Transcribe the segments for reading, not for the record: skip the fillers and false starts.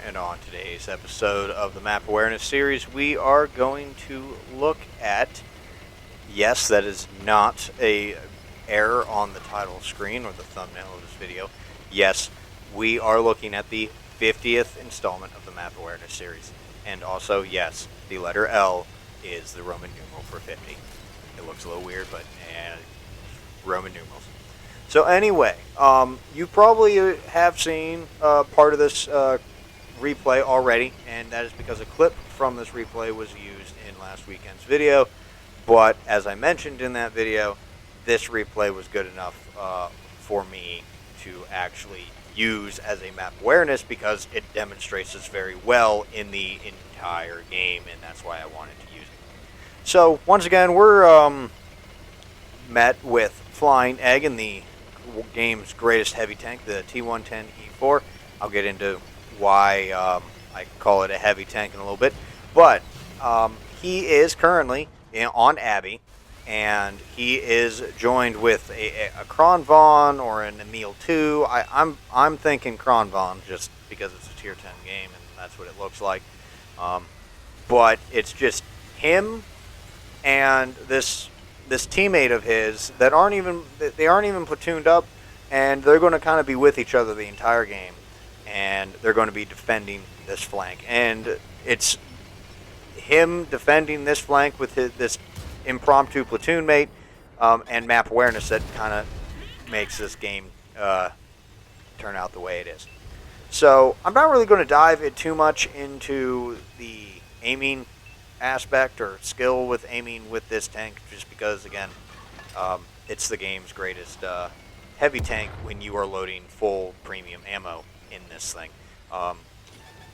and on today's episode of the Map Awareness series, we are going to look at, yes, that is not a error on the title screen or the thumbnail of this video. Yes, we are looking at the 50th installment of the Map Awareness series. And also, yes, the letter L is the Roman numeral for 50. It looks a little weird, but Roman numerals. So anyway, you probably have seen part of this replay already, and that is because a clip from this replay was used in last weekend's video. But as I mentioned in that video, this replay was good enough for me to actually use as a map awareness because it demonstrates this very well in the entire game, and that's why I wanted to use it. So once again, we're met with FlyinEgg in the game's greatest heavy tank, the T110E4. I'll get into why I call it a heavy tank in a little bit, but he is currently on Abbey, and he is joined with a Kronvon or an Emil 2. I'm thinking Kronvon just because it's a tier 10 game and that's what it looks like. But it's just him and this teammate of his that aren't even platooned up, and they're going to kind of be with each other the entire game, and they're going to be defending this flank. And it's him defending this flank with this impromptu platoon mate and map awareness that kind of makes this game turn out the way it is. So I'm not really going to dive too much into the aiming aspect or skill with aiming with this tank, just because again it's the game's greatest heavy tank when you are loading full premium ammo in this thing.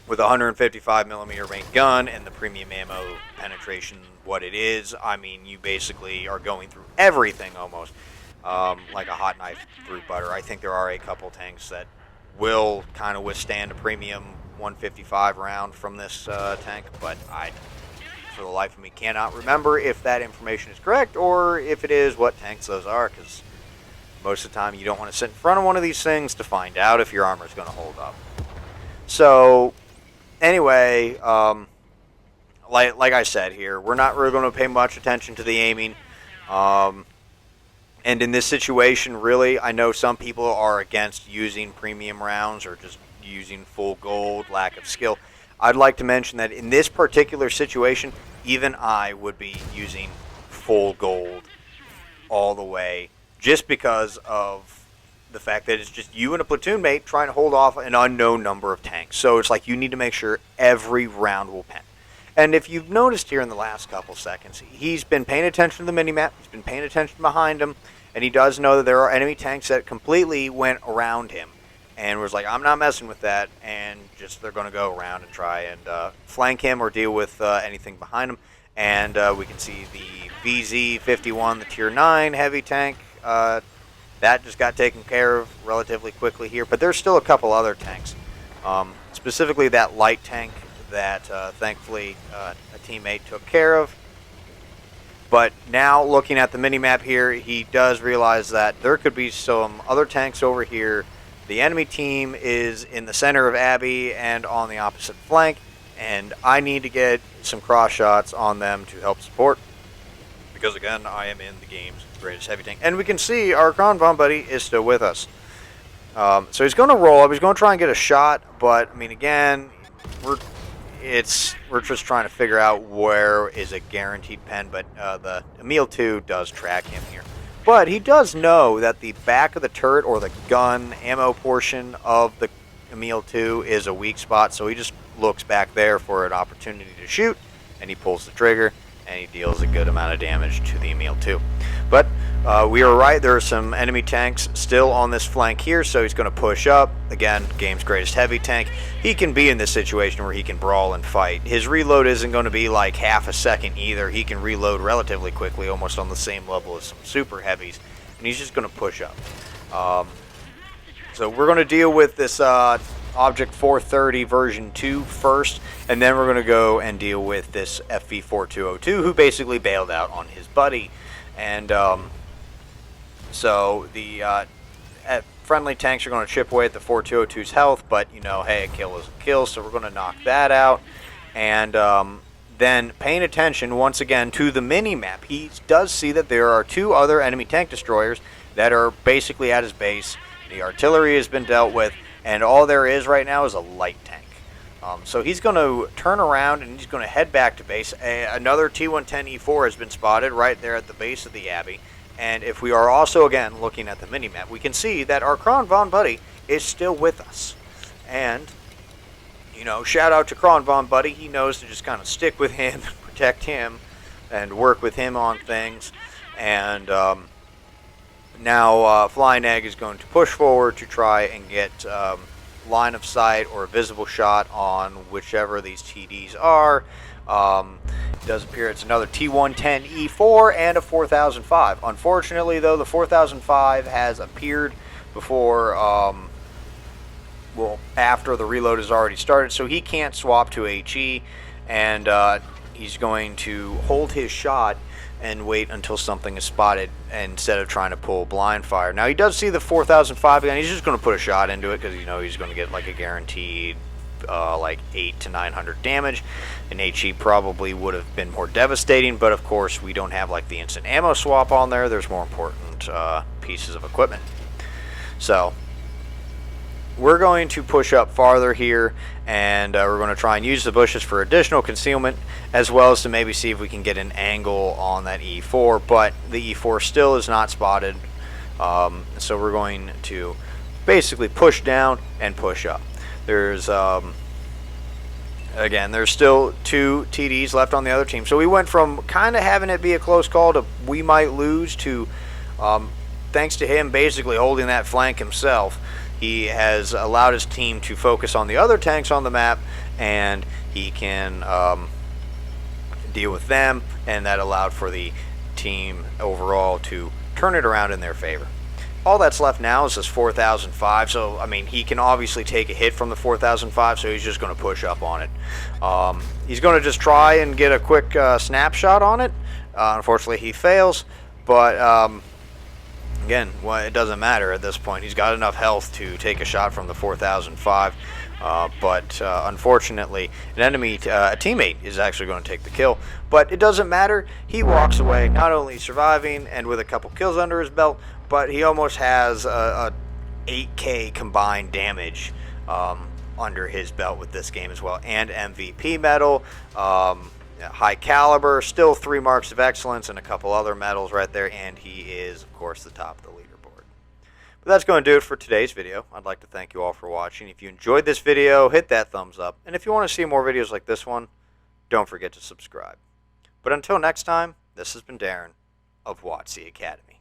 With a 155mm main gun and the premium ammo penetration what it is, I mean, you basically are going through everything almost like a hot knife through butter. I think there are a couple tanks that will kind of withstand a premium 155 round from this tank, but I, for the life of me, cannot remember if that information is correct or if it is, what tanks those are, because most of the time you don't want to sit in front of one of these things to find out if your armor is going to hold up. So anyway, like I said here, we're not really going to pay much attention to the aiming. And in this situation, really, I know some people are against using premium rounds or just using full gold, lack of skill. I'd like to mention that in this particular situation, even I would be using full gold all the way, just because of the fact that it's just you and a platoon mate trying to hold off an unknown number of tanks. So it's like you need to make sure every round will pen. And if you've noticed here in the last couple seconds, he's been paying attention to the minimap, he's been paying attention behind him, and he does know that there are enemy tanks that completely went around him. And was like, I'm not messing with that, and just they're going to go around and try and flank him or deal with anything behind him. And we can see the VZ-51, the Tier 9 heavy tank. That just got taken care of relatively quickly here. But there's still a couple other tanks, specifically that light tank that thankfully a teammate took care of. But now looking at the minimap here, he does realize that there could be some other tanks over here. The enemy team is in the center of Abbey and on the opposite flank, and I need to get some cross shots on them to help support, because again, I am in the game's greatest heavy tank. And we can see our Kronvon buddy is still with us. So he's going to roll up, he's going to try and get a shot, but I mean, again, we're just trying to figure out where is a guaranteed pen, but the Emil 2 does track him here. But he does know that the back of the turret or the gun ammo portion of the Emil 2 is a weak spot, so he just looks back there for an opportunity to shoot, and he pulls the trigger, and he deals a good amount of damage to the Emil 2. But we are right, there are some enemy tanks still on this flank here, so he's going to push up. Again, game's greatest heavy tank. He can be in this situation where he can brawl and fight. His reload isn't going to be like half a second either. He can reload relatively quickly, almost on the same level as some super heavies, and he's just going to push up. So we're going to deal with this Object 430 version 2 first, and then we're going to go and deal with this FV4202, who basically bailed out on his buddy. And so the friendly tanks are going to chip away at the 4202's health, but, you know, hey, a kill is a kill, so we're going to knock that out. And then paying attention once again to the mini-map, he does see that there are 2 other enemy tank destroyers that are basically at his base. The artillery has been dealt with, and all there is right now is a light tank. So he's going to turn around and he's going to head back to base. Another T-110E4 has been spotted right there at the base of the Abbey. And if we are also, again, looking at the mini-map, we can see that our Kron Von Buddy is still with us. And, you know, shout out to Kron Von Buddy. He knows to just kind of stick with him, protect him, and work with him on things. And now FlyinEgg is going to push forward to try and get line of sight or a visible shot on whichever these TDs are. It does appear it's another T-110E4 and a 4005. Unfortunately, though, the 4005 has appeared before, well, after the reload has already started, so he can't swap to HE, and he's going to hold his shot and wait until something is spotted instead of trying to pull blind fire. Now, he does see the 4005 again. He's just going to put a shot into it because, you know, he's going to get like a guaranteed like 800 to 900 damage. An HE probably would have been more devastating, but of course we don't have like the instant ammo swap on there. There's more important pieces of equipment. So we're going to push up farther here, and we're going to try and use the bushes for additional concealment, as well as to maybe see if we can get an angle on that E4, but the E4 still is not spotted. So we're going to basically push down and push up. There's again, there's still 2 TDs left on the other team, so we went from kind of having it be a close call to we might lose to thanks to him basically holding that flank himself. He has allowed his team to focus on the other tanks on the map, and he can deal with them, and that allowed for the team overall to turn it around in their favor. All that's left now is this 4005, so, I mean, he can obviously take a hit from the 4005, so he's just going to push up on it. He's going to just try and get a quick snapshot on it. Unfortunately, he fails, but again, well, it doesn't matter at this point. He's got enough health to take a shot from the 4005, but unfortunately, a teammate is actually going to take the kill. But it doesn't matter. He walks away, not only surviving and with a couple kills under his belt, but he almost has a 8K combined damage under his belt with this game as well, and MVP medal. High caliber, still 3 marks of excellence and a couple other medals right there, and he is, of course, the top of the leaderboard. But that's going to do it for today's video. I'd like to thank you all for watching. If you enjoyed this video, hit that thumbs up, and if you want to see more videos like this one, don't forget to subscribe. But until next time, this has been Darren of WoTCAcademy.